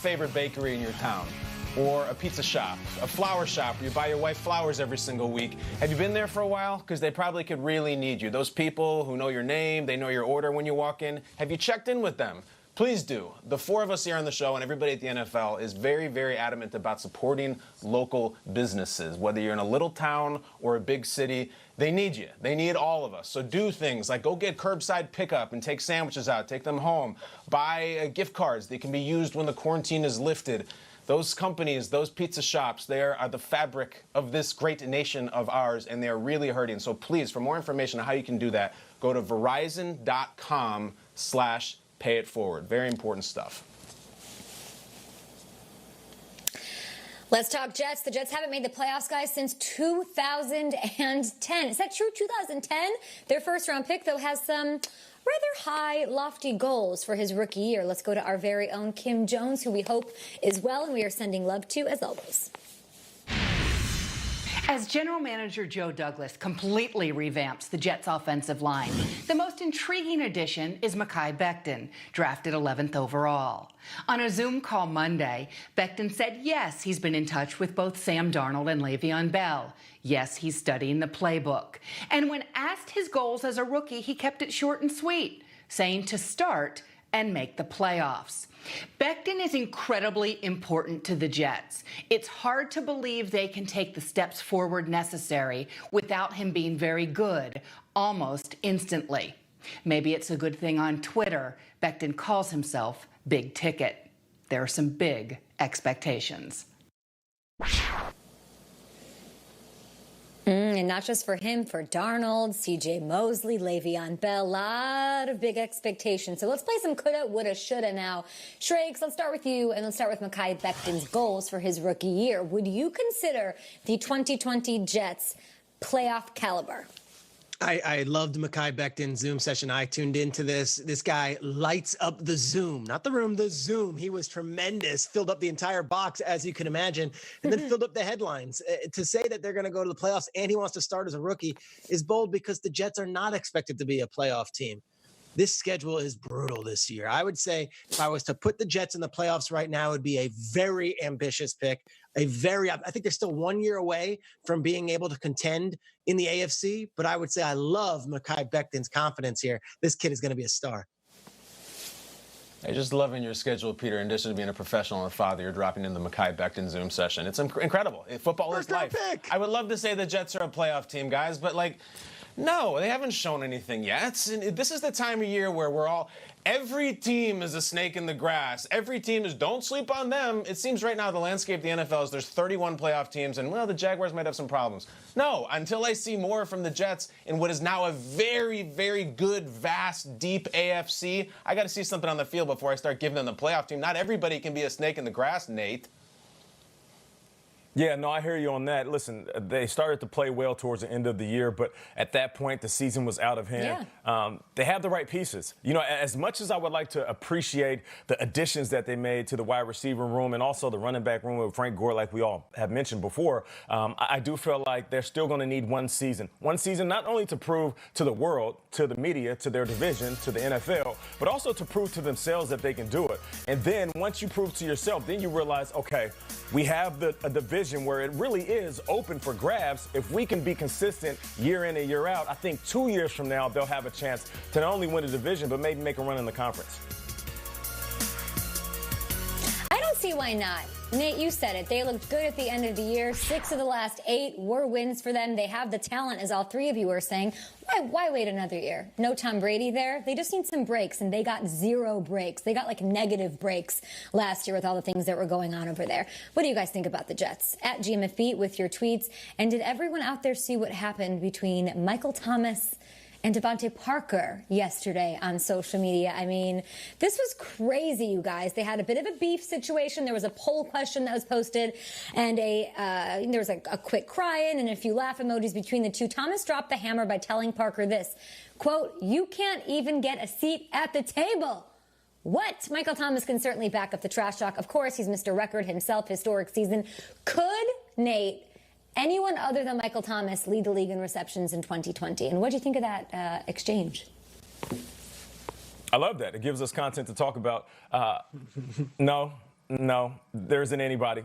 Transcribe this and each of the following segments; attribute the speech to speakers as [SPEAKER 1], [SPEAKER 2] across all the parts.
[SPEAKER 1] favorite bakery in your town, or a pizza shop, a flower shop where you buy your wife flowers every single week. Have you been there for a while? Because they probably could really need you. Those people who know your name, they know your order when you walk in. Have you checked in with them? Please do. The four of us here on the show and everybody at the NFL is very, very adamant about supporting local businesses. Whether you're in a little town or a big city, they need you. They need all of us. So do things like go get curbside pickup and take sandwiches out, take them home. Buy gift cards that can be used when the quarantine is lifted. Those companies, those pizza shops, they are the fabric of this great nation of ours, and they are really hurting. So please, for more information on how you can do that, go to verizon.com/pay it forward. Very important stuff.
[SPEAKER 2] Let's talk Jets. The Jets haven't made the playoffs, guys, since 2010. Is that true? 2010? Their first-round pick, though, has some rather high, lofty goals for his rookie year. Let's go to our very own Kim Jones, who we hope is well, and we are sending love to, as always.
[SPEAKER 3] As general manager Joe Douglas completely revamps the Jets' offensive line, the most intriguing addition is Mekhi Becton, drafted 11th overall. On a Zoom call Monday, Becton said yes, he's been in touch with both Sam Darnold and Le'Veon Bell. Yes, he's studying the playbook. And when asked his goals as a rookie, he kept it short and sweet, saying to start and make the playoffs. Becton is incredibly important to the Jets. It's hard to believe they can take the steps forward necessary without him being very good almost instantly. Maybe it's a good thing on Twitter Becton calls himself Big Ticket. There are some big expectations.
[SPEAKER 2] And not just for him, for Darnold, C.J. Mosley, Le'Veon Bell, a lot of big expectations. So let's play some coulda, woulda, shoulda now. Shrakes, let's start with you, and let's start with Mekhi Becton's goals for his rookie year. Would you consider the 2020 Jets playoff caliber?
[SPEAKER 4] I loved Mekhi Becton's Zoom session. I tuned into this. This guy lights up the Zoom, not the room, the Zoom. He was tremendous, filled up the entire box, as you can imagine, and then filled up the headlines. To say that they're going to go to the playoffs and he wants to start as a rookie is bold because the Jets are not expected to be a playoff team. This schedule is brutal this year. I would say if I was to put the Jets in the playoffs right now, it would be a very ambitious pick. I think they're still 1 year away from being able to contend in the AFC, but I would say I love Mekhi Becton's confidence here. This kid is going to be a star.
[SPEAKER 1] Hey, just loving your schedule, Peter. In addition to being a professional and a father, you're dropping in the Mekhi Becton Zoom session. It's incredible. Football is life. I would love to say the Jets are a playoff team, guys, but no, they haven't shown anything yet. And this is the time of year where every team is a snake in the grass. Every team is, don't sleep on them. It seems right now the landscape of the NFL is there's 31 playoff teams, and, well, the Jaguars might have some problems. No, until I see more from the Jets in what is now a very, very good, vast, deep AFC, I got to see something on the field before I start giving them the playoff team. Not everybody can be a snake in the grass, Nate.
[SPEAKER 5] Yeah, no, I hear you on that. Listen, they started to play well towards the end of the year, but at that point, the season was out of hand. Yeah. They have the right pieces. You know, as much as I would like to appreciate the additions that they made to the wide receiver room and also the running back room with Frank Gore, like we all have mentioned before, I do feel like they're still going to need one season. One season not only to prove to the world, to the media, to their division, to the NFL, but also to prove to themselves that they can do it. And then once you prove to yourself, then you realize, okay, we have a division where it really is open for grabs. If we can be consistent year in and year out, I think 2 years from now, they'll have a chance to not only win the division, but maybe make a run in the conference.
[SPEAKER 2] I don't see why not. Nate, you said it. They looked good at the end of the year. 6 of the last 8 were wins for them. They have the talent, as all 3 of you were saying. Why wait another year? No Tom Brady there. They just need some breaks, and they got 0 breaks. They got negative breaks last year with all the things that were going on over there. What do you guys think about the Jets? At GMFB with your tweets. And did everyone out there see what happened between Michael Thomas and Devontae Parker yesterday on social media? I mean, this was crazy, you guys. They had a bit of a beef situation. There was a poll question that was posted, and there was a quick crying and a few laugh emojis between the two. Thomas dropped the hammer by telling Parker this, quote, "You can't even get a seat at the table." What? Michael Thomas can certainly back up the trash talk. Of course, he's Mr. Record himself, historic season. Could, Nate, anyone other than Michael Thomas lead the league in receptions in 2020? And what do you think of that exchange?
[SPEAKER 5] I love that. It gives us content to talk about. No, No, there isn't anybody.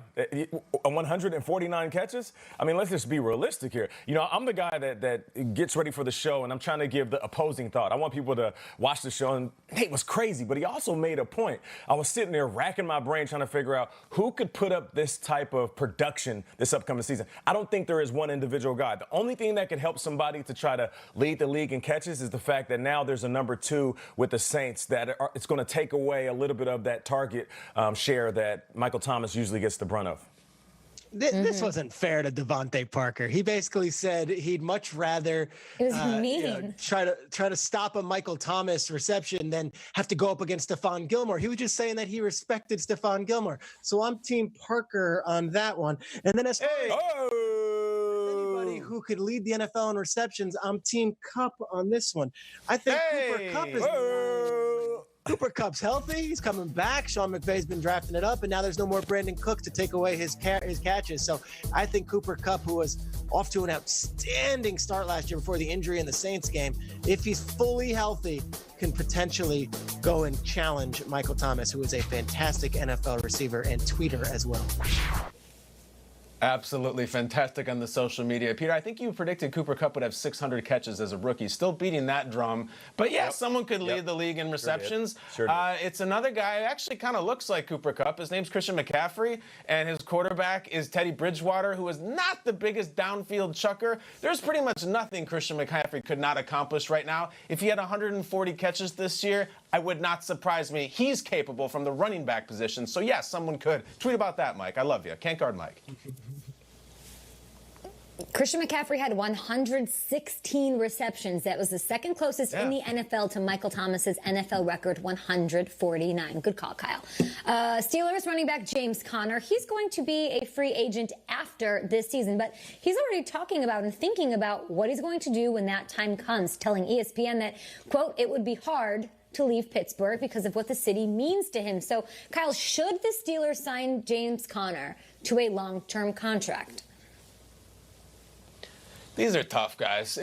[SPEAKER 5] 149 catches? I mean, let's just be realistic here. You know, I'm the guy that gets ready for the show, and I'm trying to give the opposing thought. I want people to watch the show, and Nate was crazy, but he also made a point. I was sitting there racking my brain trying to figure out who could put up this type of production this upcoming season. I don't think there is one individual guy. The only thing that could help somebody to try to lead the league in catches is the fact that now there's a number 2 with the Saints it's going to take away a little bit of that target share that Michael Thomas usually gets the brunt of.
[SPEAKER 4] This wasn't fair to Devontae Parker. He basically said he'd much rather try to stop a Michael Thomas reception than have to go up against Stephon Gilmore. He was just saying that he respected Stephon Gilmore. So I'm Team Parker on that one. And then as far as anybody who could lead the NFL in receptions, I'm Team Kupp on this one. I think Cooper Kupp is Cooper Kupp's healthy. He's coming back. Sean McVay's been drafting it up, and now there's no more Brandon Cook to take away his catches. So I think Cooper Kupp, who was off to an outstanding start last year before the injury in the Saints game, if he's fully healthy, can potentially go and challenge Michael Thomas, who is a fantastic NFL receiver and tweeter as well.
[SPEAKER 1] Absolutely fantastic on the social media. Peter, I think you predicted Cooper Kupp would have 600 catches as a rookie. Still beating that drum. But yeah, someone could lead the league in receptions.
[SPEAKER 5] Sure did.
[SPEAKER 1] It's another guy who actually kind of looks like Cooper Kupp. His name's Christian McCaffrey, and his quarterback is Teddy Bridgewater, who is not the biggest downfield chucker. There's pretty much nothing Christian McCaffrey could not accomplish right now. If he had 140 catches this year, I would not surprise me. He's capable from the running back position. So yes, someone could. Tweet about that, Mike. I love you. Can't guard Mike.
[SPEAKER 2] Christian McCaffrey had 116 receptions. That was the second closest in the NFL to Michael Thomas's NFL record, 149. Good call, Kyle. Steelers running back James Conner. He's going to be a free agent after this season, but he's already talking about and thinking about what he's going to do when that time comes, telling ESPN that, quote, it would be hard to leave Pittsburgh because of what the city means to him. So, Kyle, should the Steelers sign James Conner to a long-term contract?
[SPEAKER 1] These are tough, guys.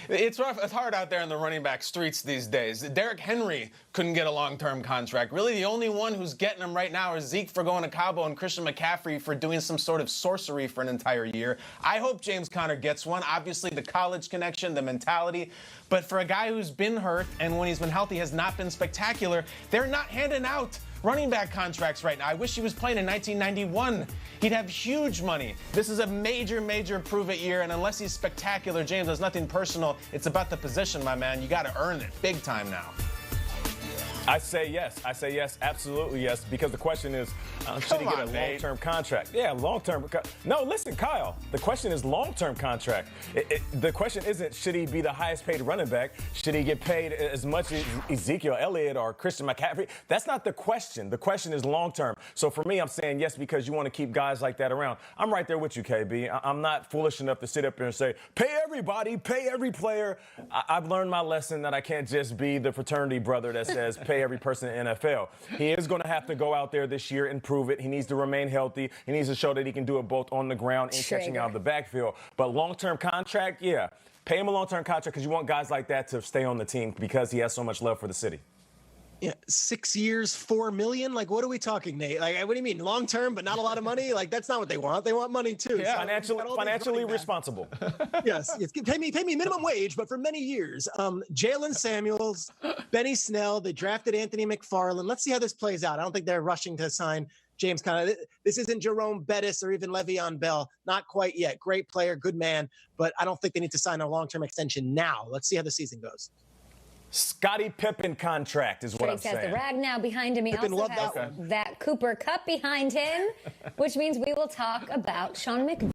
[SPEAKER 1] It's rough. It's hard out there in the running back streets these days. Derrick Henry couldn't get a long-term contract. Really, the only one who's getting him right now is Zeke for going to Cabo and Christian McCaffrey for doing some sort of sorcery for an entire year. I hope James Conner gets one. Obviously, the college connection, the mentality. But for a guy who's been hurt and when he's been healthy has not been spectacular, they're not handing out running back contracts right now. I wish he was playing in 1991. He'd have huge money. This is a major, major prove-it year, and unless he's spectacular, James, there's nothing personal. It's about the position, my man. You got to earn it big time now.
[SPEAKER 5] I say yes. I say yes, absolutely yes, because the question is, should he get a long-term contract? Yeah, long-term. No, listen, Kyle, the question is long-term contract. The question isn't, should he be the highest-paid running back? Should he get paid as much as Ezekiel Elliott or Christian McCaffrey? That's not the question. The question is long-term. So for me, I'm saying yes because you want to keep guys like that around. I'm right there with you, KB. I'm not foolish enough to sit up here and say, pay everybody, pay every player. I've learned my lesson that I can't just be the fraternity brother that says pay every person in the NFL. He is going to have to go out there this year and prove it. He needs to remain healthy. He needs to show that he can do it both on the ground and catching out of the backfield. But long-term contract, yeah. Pay him a long-term contract because you want guys like that to stay on the team because he has so much love for the city.
[SPEAKER 4] Yeah, 6 years, $4 million. Like, what are we talking, Nate? Like, what do you mean, long term, but not a lot of money? Like, that's not what they want. They want money too.
[SPEAKER 5] Yeah, so financially responsible.
[SPEAKER 4] Yes, pay me minimum wage, but for many years. Jalen Samuels, Benny Snell. They drafted Anthony McFarland. Let's see how this plays out. I don't think they're rushing to sign James Conner. This isn't Jerome Bettis or even Le'Veon Bell. Not quite yet. Great player, good man, but I don't think they need to sign a long-term extension now. Let's see how the season goes.
[SPEAKER 5] Scottie Pippen contract is what I'm saying.
[SPEAKER 2] Has the rag now behind him. He also has that Cooper Kupp behind him, which means we will talk about Sean McVay.